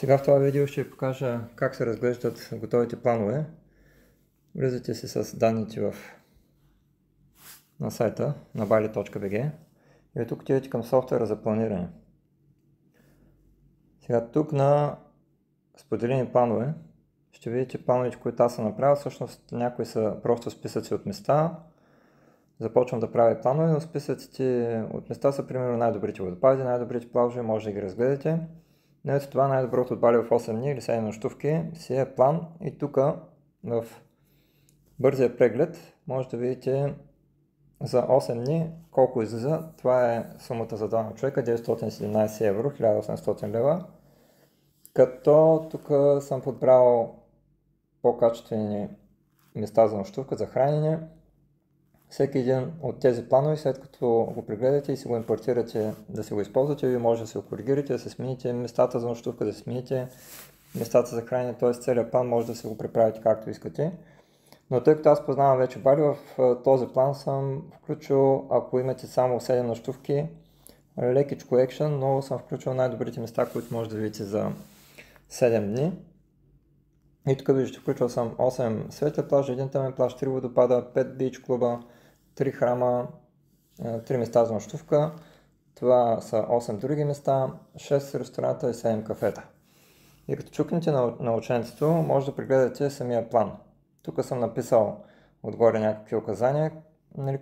Сега в това видео ще ви покажа как се разглеждат готовите планове. Влизате си с данните на сайта на bali.bg и тук отивате към софтуера за планиране. Сега тук на споделени планове ще видите плановете, които аз съм направил. Всъщност някои са просто списъци от места. Започвам да правя планове, но списъците от места са примерно най-добрите водопади, най-добрите плажове, може да ги разгледате. Но ето това най-доброто от Бали в 8 дни или 7 нощувки си е план и тук в бързия преглед може да видите за 8 дни колко излиза. Това е сумата за двама човека, 917 евро, 1800 лева. Като тук съм подбрал по-качествени места за нощувка, за хранене. Всеки един от тези планове, след като го прегледате и си го импортирате да си го използвате, вие може да се го коригирате, да се смените местата за нощувка, да смените местата за хранене, т.е. целият план може да се го преправите както искате. Но тъй като аз познавам вече Бали, в този план съм включил, ако имате само 7 нощувки, лекичко екшън, но съм включил най-добрите места, които може да видите за 7 дни. И тук виждате, включил съм 8 светли плажа, 1 тъмен плаж, 3 водопада, 5 бич клуба, 3 храма, 3 места за нощувка. Това са 8 други места, 6 ресторанта и 7 кафета. И като чукнете на ученцето, може да прегледате самия план. Тук съм написал отгоре някакви указания,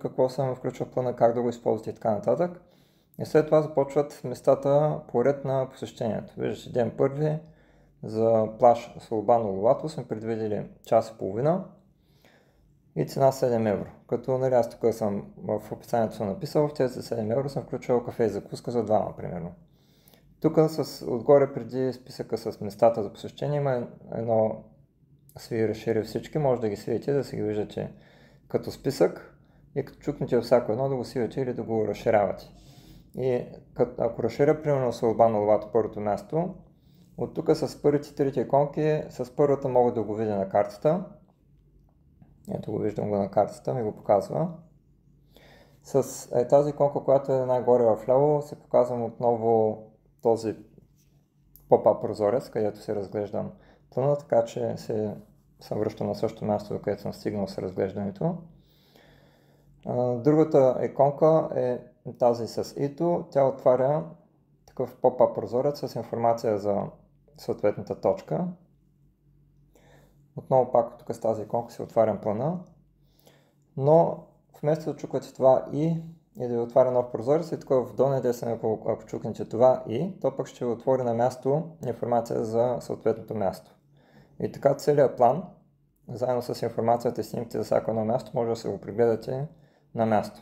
какво съм включил в плана, как да го използвате и така нататък. И след това започват местата по ред на посещението. Виждате, ден първи за плаж Солобано Ловато сме предвидели час и половина и цена 7 евро. Като аз тук съм в описанието съм написал, в тези 7 евро съм включил кафе и закуска за двама, примерно. Тук отгоре преди списъка с местата за посещение има едно сви разшири всички, може да ги свиете, да си ги виждате като списък и като чукнете във всяко едно да го свивате или да го разширявате. И ако разширя примерно Солобано Ловато първото място, от тук с първите трите иконки, с първата мога да го видя на картата. Ето го виждам го на картата, ми го показва. С тази иконка, която е най-горе в ляво, се показвам отново този поп-ап прозорец, където се разглеждам плана, така че съм връщал на същото място, където съм стигнал с разглеждането. Другата иконка е тази с ито. Тя отваря такъв поп-ап прозорец с информация за съответната точка. Отново пак тук с тази иконка си отварям плана, но вместо да чуквате това и да ви отваря нов прозорец и тук в долния десен, ако чукнете това и, то пък ще ви отвори на място информация за съответното място. И така целият план, заедно с информацията и снимките за всяко едно място, може да се го прегледате на място.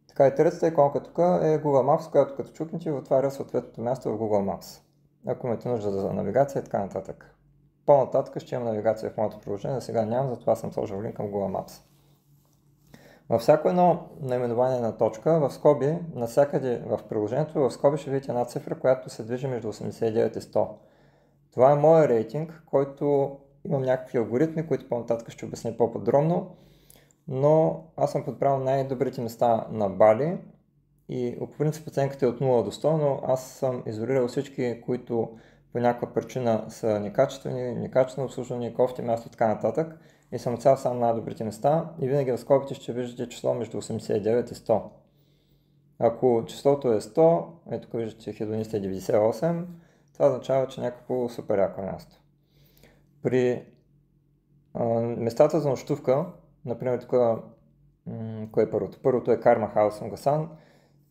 Така и третата иконка тук е Google Maps, която като чукнете ви отваря съответното място в Google Maps. Ако имате нужда за навигация и така нататък. По-нататък ще имам навигация в моето приложение, сега нямам, затова съм сложил линк към Google Maps. Във всяко едно наименование на точка, в скоби, навсякъде в приложението, в скоби ще видите една цифра, която се движи между 89 и 100. Това е моят рейтинг, който имам някакви алгоритми, които по-нататък ще обясня по-подробно, но аз съм подправил най-добрите места на Бали и по принцип оценката е от 0 до 100, но аз съм изолирал всички, които по някаква причина са некачествени, некачествено обслужвани, кофти място и така нататък. И съм цял сам най-добрите места и винаги в скобите ще виждате число между 89 и 100. Ако числото е 100, ето тук виждате хедониста е 98, това означава, че някакво супер яко място. При местата за нощувка, например тук, кое е първото? Първото е Karma House Ongасан.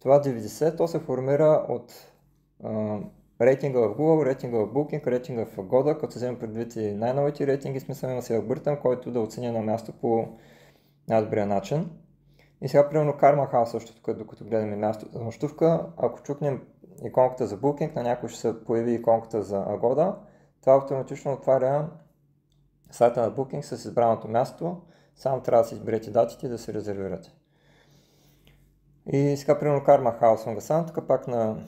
Това 90, то се формира от рейтинга в Google, рейтинга в Booking, рейтинга в Agoda, като се вземе предвид и най-новите рейтинги, смисъл има си алгоритъм, който да оценя на място по най-добрия начин. И сега, примерно, Karma House също тук, докато гледаме място за нощувка, ако чукнем иконката за Booking, на някой ще се появи иконката за Agoda, това автоматично отваря сайта на Booking с избраното място, само трябва да си изберете датите и да се резервирате. И сега, примерно, Karma House Ongасан, тук пак на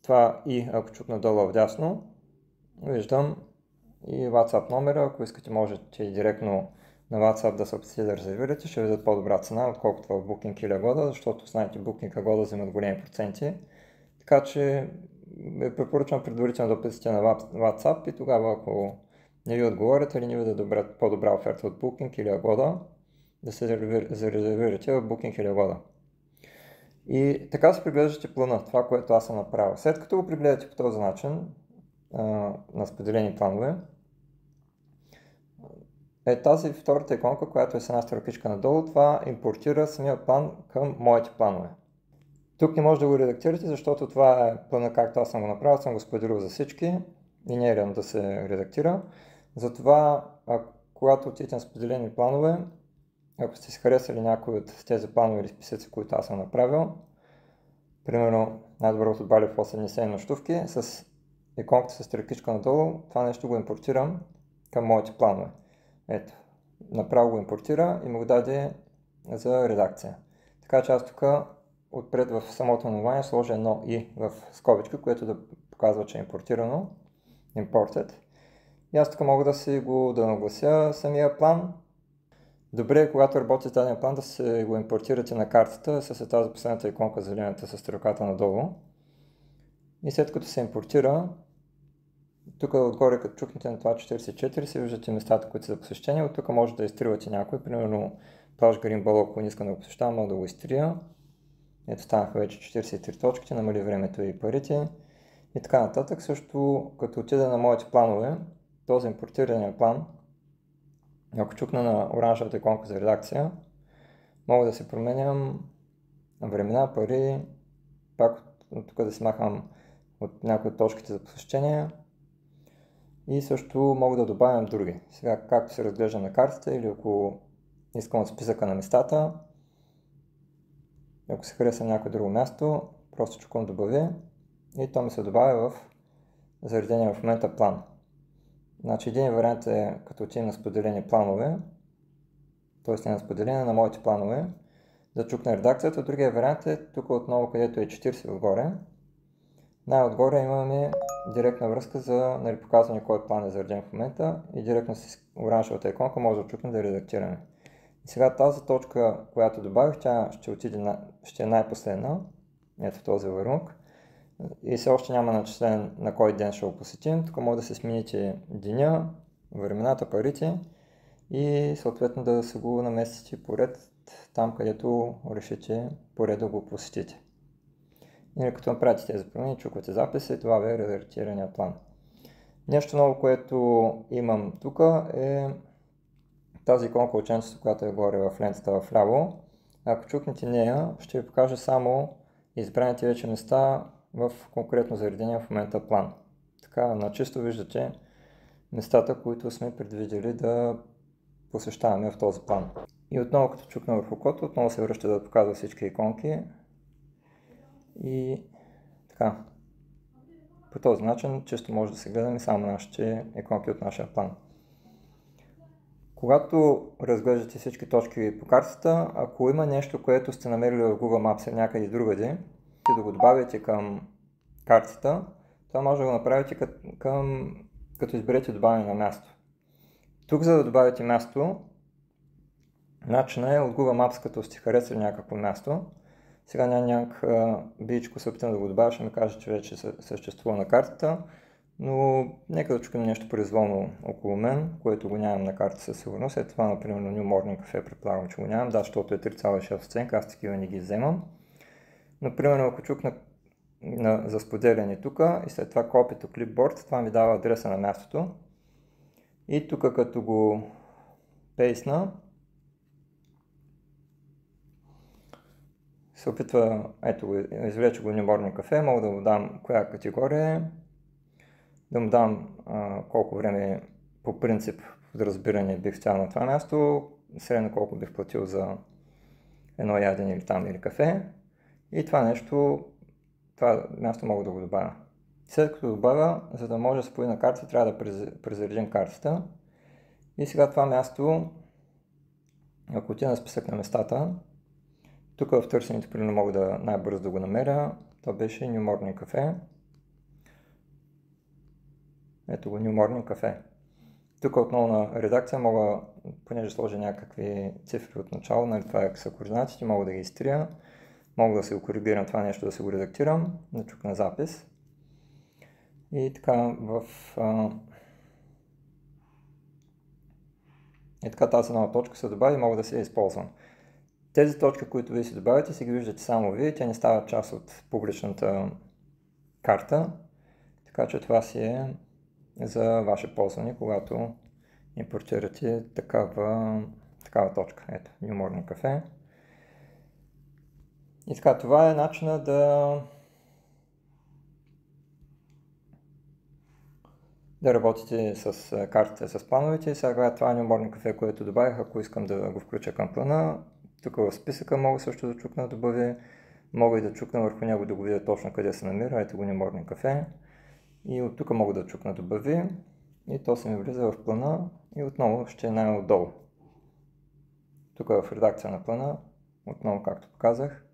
това и ако чукна долу вдясно, виждам и WhatsApp номера, ако искате можете и директно на WhatsApp да се опитате да резервирате, ще ви дадат по-добра цена, отколкото в Booking или Agoda, защото знаете Booking и Agoda взимат големи проценти. Така че ви препоръчвам предварително да писате на WhatsApp и тогава, ако не ви отговорят или не ви да по-добра оферта от Booking или Agoda, да се зарезервирате в Booking или Agoda. И така се преглеждате плана, това, което аз съм направил. След като го прегледате по този начин, на споделени планове, тази втората иконка, която е с една стрелкичка надолу, това импортира самия план към моите планове. Тук не може да го редактирате, защото това е плана, както аз съм го направил, съм го споделил за всички и не е редно да се редактира. Затова, когато отидете на споделени планове, ако сте си харесали някои от тези планове или списъци, които аз съм направил, примерно най-доброто бали в 80 нощувки, с иконката с стрелкичка надолу, това нещо го импортирам към моите планове. Ето, направо го импортира и му го даде за редакция. Така че аз тук отпред в самото название сложа едно и в скобичка, което да показва, че е импортирано. Imported. И аз тук мога да наглася самия план. Добре е, когато работите даден план, да се го импортирате на картата с тази последната иконка зелената с стрелката надолу. И след като се импортира, тук отгоре, като чукнете на това 44, се виждате местата, които са за посещение. От тук може да изтривате някой. Примерно плаж Гринбол, ако не искам да го посещавам, мога да го изтрия. Ето станаха вече 43 точките, намали времето и парите. И така нататък. Също като отида на моите планове, този импортирания план, ако чукна на оранжевата иконка за редакция, мога да се променям времена, пари, пак тук да си махам от някои от точките за посещение и също мога да добавям други. Сега, както се разглежда на картата или ако искам от списъка на местата, ако се хареса някое друго място, просто чукам добави и то ми се добавя в заредения в момента план. Значи един вариант е като отидем на споделени планове, т.е. не на споделени, на моите планове, да чукна редакцията. Другия вариант е тук отново, където е 40 отгоре. Най-отгоре имаме директна връзка за показване кой план е зареден в момента и директно с оранжевата иконка може да чукнем да редактираме. И сега тази точка, която добавих, тя ще е най-последна. Ето този върлук. И все още няма начислен на кой ден ще го посетим. Тук може да се смените деня, времената, парите и съответно да се го наместите поред там, където решите поред да го посетите. И като направите тези промени, чуквате записа и това ви е редактирания план. Нещо ново, което имам тук е тази иконка ученчество, която е горе в лентата в ляво. Ако чукнете нея, ще ви покажа само избраните вече места в конкретно заредения в момента план. Така, начисто виждате местата, които сме предвидели да посещаваме в този план. И отново като чукна върху код, отново се връща да показва всички иконки. И така, по този начин често може да се гледаме само нашите иконки от нашия план. Когато разглеждате всички точки по картата, ако има нещо, което сте намерили в Google Maps или някъде другаде, и да го добавите към картата, това може да го направите като изберете добавяне на място. Тук, за да добавите място, начинът е от Google Maps, като сте харесали някакво място. Сега някакъв бичко се опитам да го добавя, ще ми каже, че вече съществува на картата, но нека да чукам нещо произволно около мен, което го нямам на карта със сигурност. Ето това, например, на New Morning Cafe предполагам, че го нямам, да, защото е 3,6 оценка, аз такива не ги вземам. Но, примерно, ако чукна за споделяне тук и след това копито clipboard, това ми дава адреса на мястото. И тук като го пейсна, се опитва, ето го, извлече го New Morning Cafe, мога да му дам коя категория е, да му дам колко време по принцип за разбиране бих стял на това място, средно колко бих платил за едно ядене или там или кафе. И това място мога да го добавя. След като добавя, за да може да се появи на карта, трябва да презаредим картата. И сега това място, ако отида на списък на местата, тук в търсенето примерно мога да най-бързо да го намеря. Това беше New Morning Cafe. Ето го New Morning Cafe. Тук отново на редакция мога, понеже сложа някакви цифри от начало, нали това са координатите, мога да ги изтрия. Мога да се го коригирам това нещо, да се го редактирам, да чукна запис. И така и така тази нова точка се добави и мога да се използвам. Тези точки, които вие си добавите, си ги виждате само вие, те не стават част от публичната карта, така че това си е за ваше ползване, когато импортирате такава точка. Ето, New Morning Cafe. И така, това е начинът да работите с картите, с плановете. Сега това е New Morning Cafe, което добавих, ако искам да го включа към плана. Тук в списъка мога също да чукна добави. Мога и да чукна върху него да го видя точно къде се намира. Ето го New Morning Cafe. И от тук мога да чукна добави. И то се ми влиза в плана. И отново ще е най-отдолу. Тук в редакция на плана, отново както показах,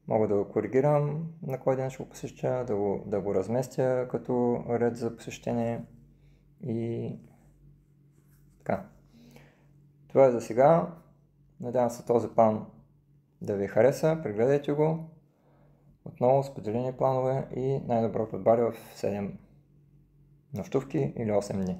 мога да го коригирам на кой ден ще го посеща, да го разместя като ред за посещение и така. Това е за сега. Надявам се този план да ви хареса. Прегледайте го. Отново споделени планове и най-доброто от Бари в 7 нощувки или 8 дни.